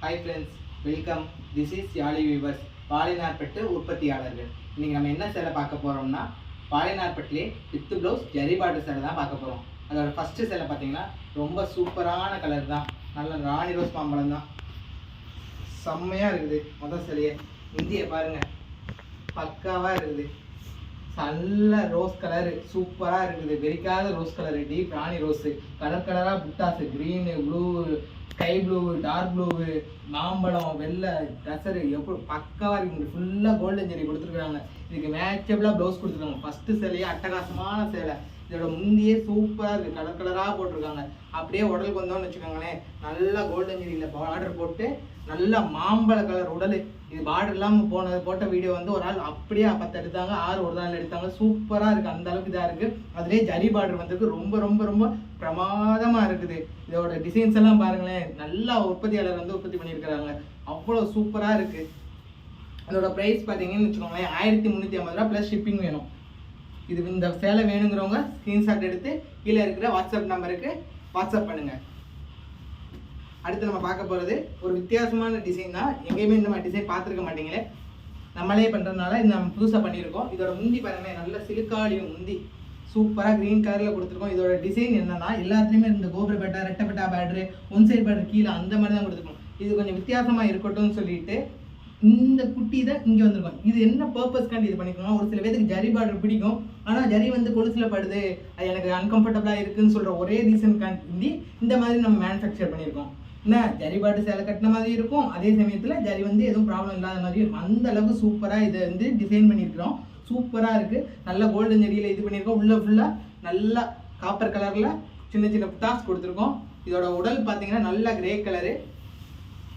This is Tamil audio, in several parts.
Hi friends, welcome. This is Yazhi weavers. பாலினார்பட்டு உற்பத்தியாளர்கள். இன்றைக்கி நம்ம என்ன சேலை பார்க்க போகிறோம்னா, பாலினார்பட்டிலே வித் ப்ளவுஸ் ஜரி பார்டர் சேலை தான் பார்க்க போகிறோம். அதோட ஃபஸ்ட்டு சேலை பார்த்தீங்கன்னா ரொம்ப சூப்பரான கலர் தான். நல்ல ராணி ரோஸ் மாம்பழம் தான். செம்மையாக இருக்குது. முதல் சேலையே இந்திய பாருங்கள், பக்காவாக இருக்குது. நல்ல ரோஸ் கலரு சூப்பராக இருக்குது. வெறிக்காத ரோஸ் கலரு, டீப் ராணி ரோஸு, கலர் கலராக புட்டாஸு, green, blue, sky blue, dark blue, மாம்பழம், வெள்ளை டசரு எப்படி பக்காவாக இருக்குது. ஃபுல்லாக கோல்டன் ஜெரி கொடுத்துருக்குறாங்க. இதுக்கு மேட்சபிளாக ப்ளவுஸ் கொடுத்துருக்காங்க. ஃபஸ்ட்டு சேலையே அட்டகாசமான சேலை. இதோட முந்தியே சூப்பராக இருக்குது. கலர் கலராக போட்டிருக்காங்க. அப்படியே உடலுக்கு வந்தோம்னு வச்சுக்கோங்களேன், நல்லா கோல்டன் ஜெரியில் பார்டர் போட்டு நல்லா மாம்பழ கலர் உடல். இது பார்டர் இல்லாமல் போட்ட வீடியோ வந்து ஒரு நாள் அப்படியே 10 எடுத்தாங்க, 6 ஒரு நாள் எடுத்தாங்க. சூப்பராக இருக்குது. அந்த அளவுக்கு இதாக இருக்குது. அதுலேயே ஜரி பார்டர் வந்துருக்கு. ரொம்ப ரொம்ப ரொம்ப பிரமாதமாக இருக்குது. இதோட டிசைன்ஸ் எல்லாம் பாருங்களேன், நல்லா உற்பத்தியாளர் வந்து உற்பத்தி பண்ணியிருக்கிறாங்க. அவ்வளோ சூப்பராக இருக்குது. அதோட ப்ரைஸ் பார்த்தீங்கன்னு வச்சுக்கோங்களேன், 1350 ரூபா ப்ளஸ் ஷிப்பிங் வேணும். இது இந்த சேலை வேணுங்கிறவங்க ஸ்க்ரீன்ஷாட் எடுத்து கீழே இருக்கிற வாட்ஸ்அப் நம்பருக்கு வாட்ஸ்அப் பண்ணுங்கள். அடுத்து நம்ம பார்க்க போகிறது ஒரு வித்தியாசமான டிசைன் தான். எங்கேயுமே இந்த மாதிரி டிசைன் பார்த்துருக்க மாட்டீங்களே, நம்மளே பண்ணுறதுனால இந்த நம்ம புதுசாக பண்ணியிருக்கோம். இதோட முந்தி பாருங்களேன், நல்ல சிலுக்காலியும் முந்தி சூப்பராக க்ரீன் கலரில் கொடுத்துருக்கோம். இதோட டிசைன் என்னன்னா, எல்லாத்துலேயுமே இந்த கோபுர பேட்டா, ரெட்டப்பட்டா பேட்ரு, ஒன் சைட் பேட்ரு கீழே அந்த மாதிரி தான் கொடுத்துருக்கோம். இது கொஞ்சம் வித்தியாசமாக இருக்கட்டும்னு சொல்லிட்டு இந்த குட்டி தான் இங்கே வந்திருக்கோம். இது என்ன பர்பஸ்க்காண்டி இது பண்ணிக்கோங்க. ஒரு சில பேருக்கு ஜரி பார்டர் பிடிக்கும், ஆனால் ஜரி வந்து கொலுசில் படுது, அது எனக்கு அன்கம்ஃபர்டபுளாக இருக்குதுன்னு சொல்கிற ஒரே ரீசன்காண்டி இந்த மாதிரி நம்ம மேனுஃபேக்சர் பண்ணியிருக்கோம். என்ன ஜரி பார்டர் சேலை கட்டின மாதிரி இருக்கும், அதே சமயத்தில் ஜரி வந்து எதுவும் ப்ராப்ளம் இல்லாத மாதிரி இருக்கும். அந்த அளவுக்கு சூப்பராக இதை வந்து டிசைன் பண்ணியிருக்கிறோம். சூப்பராக இருக்குது. நல்ல கோல்டன் ஜரியில் இது பண்ணியிருக்கோம். உள்ள ஃபுல்லாக நல்லா காப்பர் கலரில் சின்ன சின்ன புட்டாஸ் கொடுத்துருக்கோம். இதோட உடல் பார்த்தீங்கன்னா நல்லா கிரே கலரு.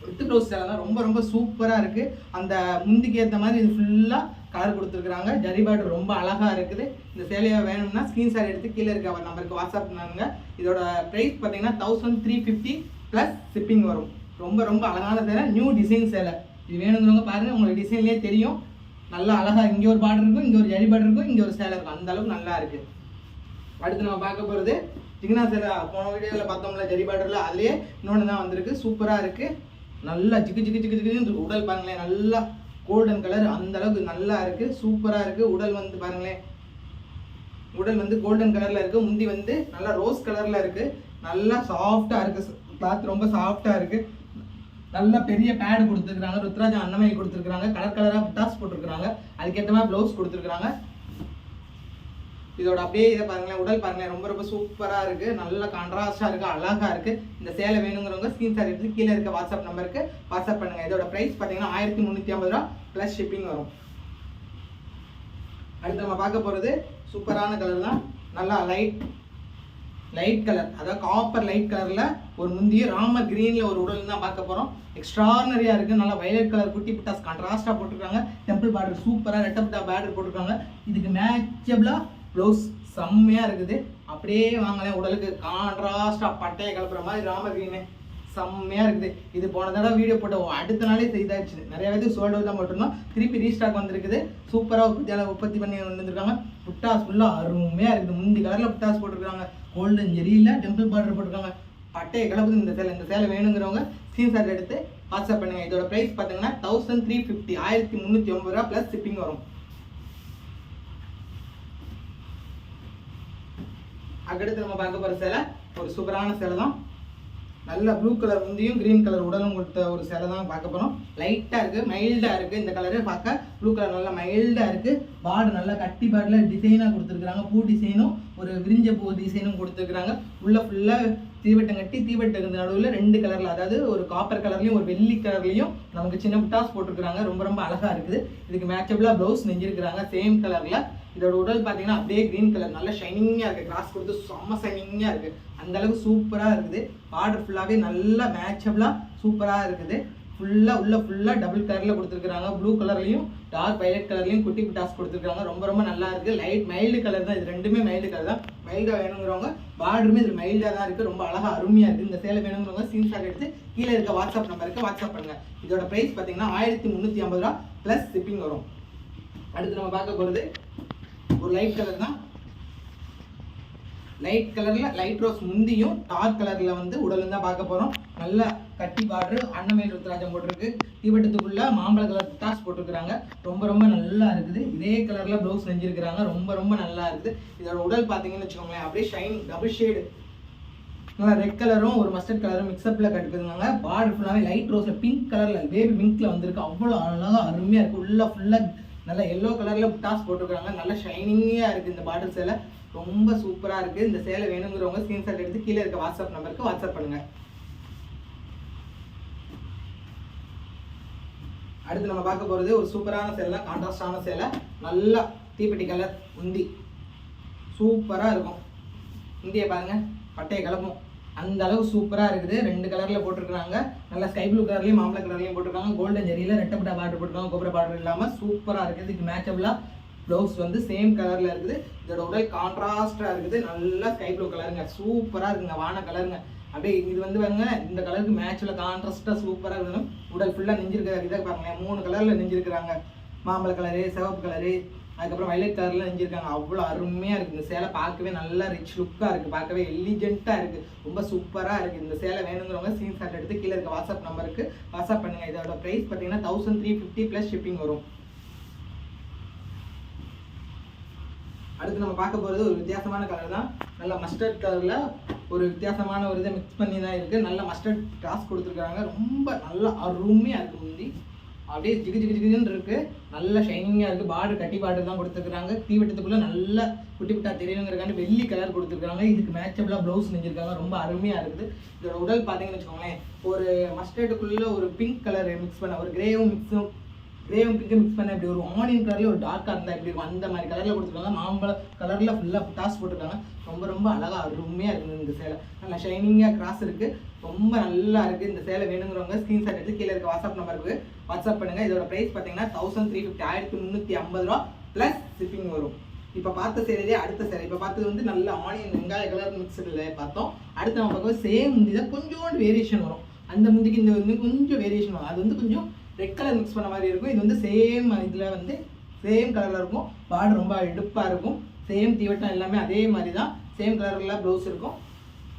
வித் ப்ளவுஸ் சேலை தான். ரொம்ப ரொம்ப சூப்பராக இருக்குது. அந்த முந்திக்கு ஏற்ற மாதிரி இது ஃபுல்லாக கலர் கொடுத்துருக்குறாங்க. ஜரி பார்டர் ரொம்ப அழகாக இருக்குது. இந்த சேலையை வேணும்னா ஸ்க்ரீன்ஷாட் எடுத்து கீழே இருக்க நம்பருக்கு வாட்ஸ்அப் பண்ணுங்க. இதோட ப்ரைஸ் பார்த்தீங்கன்னா 1350 ப்ளஸ் ஷிப்பிங் வரும். ரொம்ப ரொம்ப அழகான சேலை, நியூ டிசைன் சேலை. இது வேணுங்கிறவங்க பாருங்கள், உங்களுக்கு டிசைன்லேயே தெரியும். நல்லா அழகாக இங்கே ஒரு பார்டர் இருக்கும், இங்கே ஒரு ஜரி பார்டர் இருக்கும், இங்கே ஒரு சேலை இருக்கும். அந்த அளவுக்கு நல்லா இருக்குது. அடுத்து நம்ம பார்க்க போகிறது சிக்னா சேலை. போன வீடியோவில் பார்த்தோம்ல ஜரி பார்டரில், அதுலேயே இன்னொன்று தான் வந்திருக்கு. சூப்பராக இருக்குது. நல்லா ஜிக்கு ஜிக்கு ஜிக்கு ஜிக்கு உடல் பாருங்களேன், நல்லா கோல்டன் கலர். அந்த அளவுக்கு நல்லா இருக்குது. சூப்பராக இருக்குது. உடல் வந்து பாருங்களேன், உடல் வந்து கோல்டன் கலரில் இருக்குது. முந்தி வந்து நல்லா ரோஸ் கலரில் இருக்குது. நல்லா சாஃப்டாக இருக்குது. கிளாத் ரொம்ப சாஃப்டாக இருக்குது. நல்ல பெரிய பேடு கொடுத்துருக்குறாங்க. ருத்ராஜா அன்னமயில் கொடுத்துருக்குறாங்க. கலர் கலராக புட்டாஸ் போட்டிருக்கிறாங்க. அதுக்கேற்ற மாதிரி ப்ளவுஸ் கொடுத்துருக்குறாங்க. இதோட அப்படியே இதை பாருங்களேன், உடல் பாருங்களேன், ரொம்ப ரொம்ப சூப்பராக இருக்குது. நல்ல கான்ட்ராஸ்டாக இருக்குது, அழகாக இருக்குது. இந்த சேலை வேணுங்கிறவங்க ஸ்க்ரீன்ஷாட் எடுத்து கீழே இருக்க வாட்ஸ்அப் நம்பருக்கு வாட்ஸ்அப் பண்ணுங்கள். இதோட ப்ரைஸ் பார்த்தீங்கன்னா 1350 ரூபா ப்ளஸ் ஷிப்பிங் வரும். அடுத்து நம்ம பார்க்க போகிறது சூப்பரான கலர் தான். நல்லா லைட் கலர், அதாவது காப்பர் லைட் கலரில் ஒரு முந்திய ராமர் க்ரீனில் ஒரு உடல் தான் பார்க்க போகிறோம். எக்ஸ்ட்ரானரியாக இருக்குது. நல்லா வயலட் கலர் குட்டி புட்டாஸ் கான்ட்ராஸ்டாக போட்டிருக்காங்க. டெம்பிள் பார்டர் சூப்பராக ரெட்டப்பட்டா பார்டர் போட்டிருக்காங்க. இதுக்கு மேட்சபிளாக ப்ளவுஸ் செம்மையாக இருக்குது. அப்படியே வாங்கலேன், உடலுக்கு கான்ட்ராஸ்டாக பட்டையை கலப்புற மாதிரி ராமர் க்ரீனு செம்மையாக இருக்குது. இது போன தடவை வீடியோ போட்ட அடுத்த நாளே இதாகிடுச்சு. நிறைய பேருக்கு சோல்ட் அவுட் தான் போட்டிருந்தோம். திருப்பி ரீஸ்டாக் வந்திருக்குது. சூப்பராக உற்பத்தி பண்ணி வந்துருக்காங்க. புட்டாஸ் ஃபுல்லாக அருமையாக இருக்குது. முந்தி கலரில் புட்டாஸ் போட்டிருக்காங்க. கோல்டன் ஜெரியில் டெம்பிள் பார்டர் போட்டிருக்காங்க. பட்டையை கலப்புது இந்த சேலை. இந்த சேலை வேணுங்கிறவங்க ஸ்க்ரீன்ஷாட் எடுத்து வாட்ஸ்அப் பண்ணுங்கள். இதோட ப்ரைஸ் பார்த்தீங்கன்னா 1350 1350 ரூபா ப்ளஸ் ஷிப்பிங் வரும். அடுத்து நம்ம பார்க்க போகிற சேலை ஒரு சூப்பரான சேலை தான். நல்ல ப்ளூ கலர் முந்தியும் க்ரீன் கலர் உடலும் கொடுத்த ஒரு சேலை தான் பார்க்க போகிறோம். லைட்டாக இருக்குது, மைல்டாக இருக்குது. இந்த கலரே பார்க்க ப்ளூ கலர் நல்லா மைல்டாக இருக்குது. பார்டர் நல்லா கட்டி பார்டரில் டிசைனாக கொடுத்துருக்குறாங்க. பூ டிசைனும் ஒரு விரிஞ்ச பூ டிசைனும் கொடுத்துருக்குறாங்க. உள்ள ஃபுல்லாக தீவட்டம் கட்டி தீவட்டத்துக்கு நடுவில் 2 கலரில், அதாவது ஒரு காப்பர் கலர்லையும் ஒரு வெள்ளி கலர்லையும் நமக்கு சின்ன புட்டாஸ் போட்டிருக்கிறாங்க. ரொம்ப ரொம்ப அழகாக இருக்குது. இதுக்கு மேட்சபிளாக ப்ளவுஸ் நெஞ்சிருக்கிறாங்க சேம் கலரில். இதோட உடல் பார்த்தீங்கன்னா அப்படியே க்ரீன் கலர், நல்லா ஷைனிங்காக இருக்குது. கிராஸ் கொடுத்து செம்ம ஷைனிங்காக இருக்குது. அந்தளவுக்கு சூப்பராக இருக்குது. பார்டர் ஃபுல்லாகவே நல்லா மேட்சபிளாக சூப்பராக இருக்குது. ஃபுல்லாக டபுள் கலரில் கொடுத்துருக்குறாங்க. ப்ளூ கலர்லையும் டார்க் வயலட் கலர்லையும் குட்டி புட்டாஸ் கொடுத்துருக்காங்க. ரொம்ப ரொம்ப நல்லா இருக்குது. லைட் மைல்டு கலர் தான். இது ரெண்டுமே மைல்டு கலர் தான். மைல்டாக வேணுங்கிறவங்க பார்டருமே இதில் மைல்டாக தான் இருக்குது. ரொம்ப அழகாக அருமையாக இருக்குது. இந்த சேலை வேணுங்கிறவங்க ஸ்க்ரீன்ஷாட் எடுத்து கீழே இருக்க வாட்ஸ்அப் நம்பருக்கு வாட்ஸ்அப் பண்ணுங்கள். இதோட ப்ரைஸ் பார்த்தீங்கன்னா 1350 ரூபா ப்ளஸ் ஷிப்பிங் வரும். அடுத்து நம்ம பார்க்க போகிறது ஒரு லைட் கலர் தான். லைட் கலரில் லைட் ரோஸ் முந்தியும் டார்க் கலரில் வந்து உடலும் தான் பார்க்க போகிறோம். நல்ல கட்டி பார்டர் அன்னமேல் ருத்ராஜம் போட்டிருக்கு. தீவட்டத்துக்குள்ள மாம்பழ கலர் டாஸ் போட்டிருக்கிறாங்க. ரொம்ப ரொம்ப நல்லா இருக்குது. இதே கலர்ல ப்ளவுஸ் செஞ்சிருக்கிறாங்க. ரொம்ப ரொம்ப நல்லா இருக்குது. இதோட உடல் பார்த்தீங்கன்னு வச்சுக்கோங்களேன், அப்படியே ஷைன் டபுள் ஷேடு நல்லா ரெட் கலரும் ஒரு மஸ்டர்ட் கலரும் மிக்ஸ்அப்பில் கட்டுக்குதுங்க. பார்டர் ஃபுல்லாகவே லைட் ரோஸில் பிங்க் கலரில் பேபி பிங்க்கில் வந்திருக்கு. அவ்வளோ அழகாக அருமையாக இருக்குது. ஃபுல்லாக நல்லா எல்லோ கலரில் டாஸ் போட்டிருக்காங்க. நல்லா ஷைனிங்காக இருக்குது இந்த பார்டர் சேலை. ரொம்ப சூப்பராக இருக்குது. இந்த சேலை வேணுங்கிறவங்க ஸ்க்ரீன்ஷாட் எடுத்து கீழே இருக்க வாட்ஸ்அப் நம்பருக்கு வாட்ஸ்அப் பண்ணுங்கள். அடுத்து நம்ம பார்க்க போகிறது ஒரு சூப்பரான சேலை, கான்ட்ராஸ்டான சேலை. நல்லா தீப்பெட்டி கலர் முந்தி சூப்பராக இருக்கும். முந்தியை பாருங்கள், பட்டையை கலப்பும் அந்த அளவு சூப்பராக இருக்குது. 2 கலரில் போட்டிருக்காங்க. நல்லா ஸ்கை ப்ளூ கலர்லையும் மாம்பழ கலர்லையும் போட்டிருக்காங்க. கோல்டன் ஜெரியில் ரெட்டப்பட்ட பார்டர் போட்டிருக்காங்க. கோபுர பார்டர் இல்லாமல் சூப்பராக இருக்குது. இதுக்கு மேட்சபிளாக ப்ளவுஸ் வந்து சேம் கலரில் இருக்குது. இதோட உடல் கான்ட்ராஸ்டாக இருக்குது. நல்லா ஸ்கை ப்ளூ கலருங்க, சூப்பராக இருக்குங்க, வான கலருங்க. அப்படியே இது வந்து பாருங்க, இந்த கலருக்கு மேட்சில் கான்ட்ராஸ்டாக சூப்பராக இருக்கணும். உடல் ஃபுல்லாக நெஞ்சிருக்கிற இதை பாருங்களேன், 3 கலரில் நெஞ்சிருக்கிறாங்க. மாம்பழ கலரு, சிவப்பு கலரு, அதுக்கப்புறம் வயலட் கலரில் நெஞ்சிருக்காங்க. அவ்வளோ அருமையாக இருக்குது. இந்த சேலை பார்க்கவே நல்லா ரிச் லுக்காக இருக்குது. பார்க்கவே எலிஜென்ட்டாக இருக்குது. ரொம்ப சூப்பராக இருக்குது. இந்த சேலை வேணுங்கிறவங்க ஸ்க்ரீன்ஷாட் எடுத்து கீழே இருக்க வாட்ஸ்அப் நம்பருக்கு வாட்ஸ்அப் பண்ணுங்கள். இதோட ப்ரைஸ் பார்த்தீங்கன்னா 1350 ப்ளஸ் ஷிப்பிங் வரும். அடுத்து நம்ம பார்க்க போகிறது ஒரு வித்தியாசமான கலர் தான். நல்லா மஸ்டர்ட் கலரில் ஒரு வித்தியாசமான ஒரு இதை மிக்ஸ் பண்ணி தான் இருக்குது. நல்ல மஸ்டர்ட் டாஸ் கொடுத்துருக்காங்க. ரொம்ப நல்லா அருமையாக இருக்குது. முந்தி அப்படியே ஜிகு ஜிகு ஜிகுன்னு இருக்குது. நல்லா ஷைனிங்காக இருக்குது. பார்டர் கட்டி பார்டர் தான் கொடுத்துருக்காங்க. தீவட்டத்துக்குள்ளே நல்லா குட்டி குட்டா தெரியணுங்கிறக்காண்டி வெள்ளி கலர் கொடுத்துருக்காங்க. இதுக்கு மேட்சபிளாக ப்ளவுஸ் செஞ்சுருக்காங்க. ரொம்ப அருமையாக இருக்குது. இதோட உடல் பார்த்தீங்கன்னு வச்சுக்கோங்களேன், ஒரு மஸ்டர்டுக்குள்ளே ஒரு பிங்க் கலர் மிக்ஸ் பண்ண, ஒரு கிரேவும் பிங்க்கும் மிக்ஸ் பண்ண, இப்படி ஒரு ஆனியன் கலரில் ஒரு டார்க்காக இருந்தால் இப்படி இருக்கும். அந்த மாதிரி கலரில் கொடுத்துருக்காங்க. மாம்பழ கலரில் ஃபுல்லாக டாஸ் போட்டிருக்காங்க. ரொம்ப ரொம்ப அழகாக அருமையாக இருக்குது இந்த சேலை. நல்லா ஷைனிங்காக கிராஸ் இருக்குது. ரொம்ப நல்லா இருக்குது. இந்த சேலை வேணுங்கிறவங்க ஸ்க்ரீன்ஷாட் எடுத்து கீழே இருக்க வாட்ஸ்அப் நம்பருக்கு வாட்ஸ்அப் பண்ணுங்கள். இதோட ப்ரைஸ் பார்த்தீங்கன்னா 1350 1350 ரூபா ப்ளஸ் ஷிப்பிங் வரும். இப்போ பார்த்த சேலையிலே அடுத்த சேலை, இப்போ பார்த்தது வந்து நல்ல ஆனியன் வெங்காய கலர் மிக்சடில் பார்த்தோம். அடுத்து நம்ம பார்க்கும்போது சேம் முந்தி தான், கொஞ்சோண்டு வேரியேஷன் வரும். அந்த முந்திக்கு இந்த வந்து கொஞ்சம் வேரியேஷன் வரும். அது வந்து கொஞ்சம் ரெட் கலர் மிக்ஸ் பண்ண மாதிரி இருக்கும். இது வந்து சேம் இதில் வந்து சேம் கலரில் இருக்கும். பார்டர் ரொம்ப எடுப்பாக இருக்கும். சேம் தீவட்டம் எல்லாமே அதே மாதிரி தான். சேம் கலரில் ப்ளவுஸ் இருக்கும்.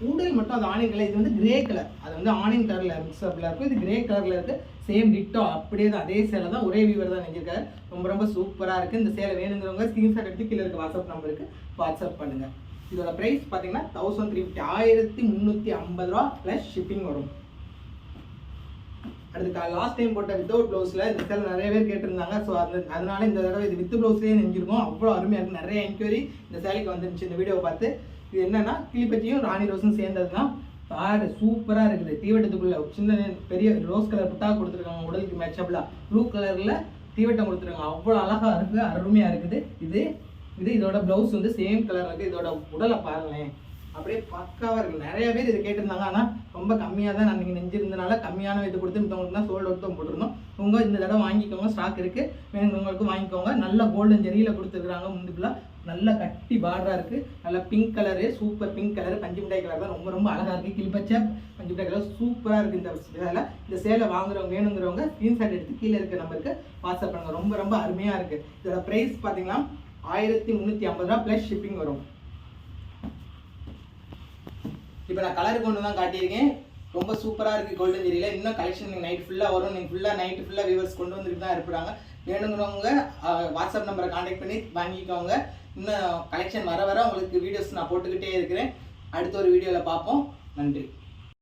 உடல் மட்டும் அது ஆனியன் கலர். இது வந்து கிரே கலர். அது வந்து ஆனியன் கலரில் மிக்ஸ்அப்பில் இருக்கும். இது கிரே கலரில் இருக்குது. சேம் டிட்டோ அப்படியே தான், அதே சேலை தான், ஒரே வீவர் தான் நெஞ்சிருக்காரு. ரொம்ப ரொம்ப சூப்பராக இருக்குது. இந்த சேலை வேணுங்கிறவங்க ஸ்க்ரீன்ஷாட் எடுத்து கீழே இருக்க வாட்ஸ்அப் நம்பருக்கு வாட்ஸ்அப் பண்ணுங்கள். இதோட ப்ரைஸ் பார்த்தீங்கன்னா 1350 1350 ரூபா ப்ளஸ் ஷிப்பிங் வரும். அடுத்து லாஸ்ட் டைம் போட்ட வித்தவுட் ப்ளவுஸில் இந்த சேலை நிறைய பேர் கேட்டிருந்தாங்க. ஸோ அதனால இந்த தடவை இது வித் ப்ளவுஸ்லேயே நெஞ்சிருக்கும். அவ்வளோ அருமையாக இருக்குது. நிறைய என்கொயரி இந்த சேலைக்கு வந்துருந்துச்சு இந்த வீடியோவை பார்த்து. இது என்னன்னா, கிளிப்பச்சியும் ராணி ரோஸும் சேர்ந்தது தான். பாரு சூப்பராக இருக்குது. தீவட்டத்துக்குள்ளே சின்ன பெரிய ரோஸ் கலர் புட்டாக கொடுத்துருக்காங்க. உடலுக்கு மேட்சபிளாக ப்ளூ கலரில் தீவட்டம் கொடுத்துருக்காங்க. அவ்வளோ அழகாக இருக்குது, அருமையாக இருக்குது. இதோட ப்ளவுஸ் வந்து சேம் கலர் இருக்குது. இதோட உடலை பாருங்களேன், அப்படியே பக்காவாக இருக்குது. நிறைய பேர் இதை கேட்டிருந்தாங்க. ஆனால் ரொம்ப கம்மியாக தான் நான் நெஞ்சிருந்தனால கம்மியான இது கொடுத்து மித்தவங்களுக்கு தான் சோல்ட் அவுட் தான் போட்டிருந்தோம். உங்கள் இந்த தடவை வாங்கிக்கோங்க, ஸ்டாக் இருக்குது, வேணுங்கிறவங்களுக்கும் வாங்கிக்கோங்க. நல்ல கோல்டன் ஜெரியில் கொடுத்துருக்குறாங்க. முந்துக்குலாம் நல்லா கட்டி பார்டராக இருக்குது. நல்லா pink colour, super pink colour, பஞ்சு மிட்டாய் கலர் தான். ரொம்ப ரொம்ப அழகாக இருக்குது. கிளிப்பச்சை பஞ்சு மிட்டாய் கலர் சூப்பராக இருக்குது இந்த சேலை. இந்த சேலை வாங்குறவங்க வேணுங்கிறவங்க ஸ்க்ரீன்ஷாட் எடுத்து கீழே இருக்க நம்பருக்கு வாட்ஸ்அப் பண்ணுங்கள். ரொம்ப ரொம்ப அருமையாக இருக்குது. இதோட ப்ரைஸ் பார்த்தீங்கன்னா 1350 ரூபா ப்ளஸ் ஷிப்பிங் வரும். இப்போ நான் கலருக்கு ஒன்று தான் காட்டியிருக்கேன். ரொம்ப சூப்பராக இருக்குது கோல்டன் ஜெரியில். இன்னும் கலெக்ஷன் நீங்கள் நைட் ஃபுல்லாக வரும். நீங்கள் ஃபுல்லாக நைட்டு ஃபுல்லாக வியூவர்ஸ் கொண்டு வந்துட்டு தான் இருப்பாங்க. வேணுங்கிறவங்க வாட்ஸ்அப் நம்பரை கான்டாக்ட் பண்ணி வாங்கிக்கோங்க. இன்னும் கலெக்ஷன் வர வர உங்களுக்கு வீடியோஸ் நான் போட்டுக்கிட்டே இருக்கிறேன். அடுத்த ஒரு வீடியோவில் பார்ப்போம். நன்றி.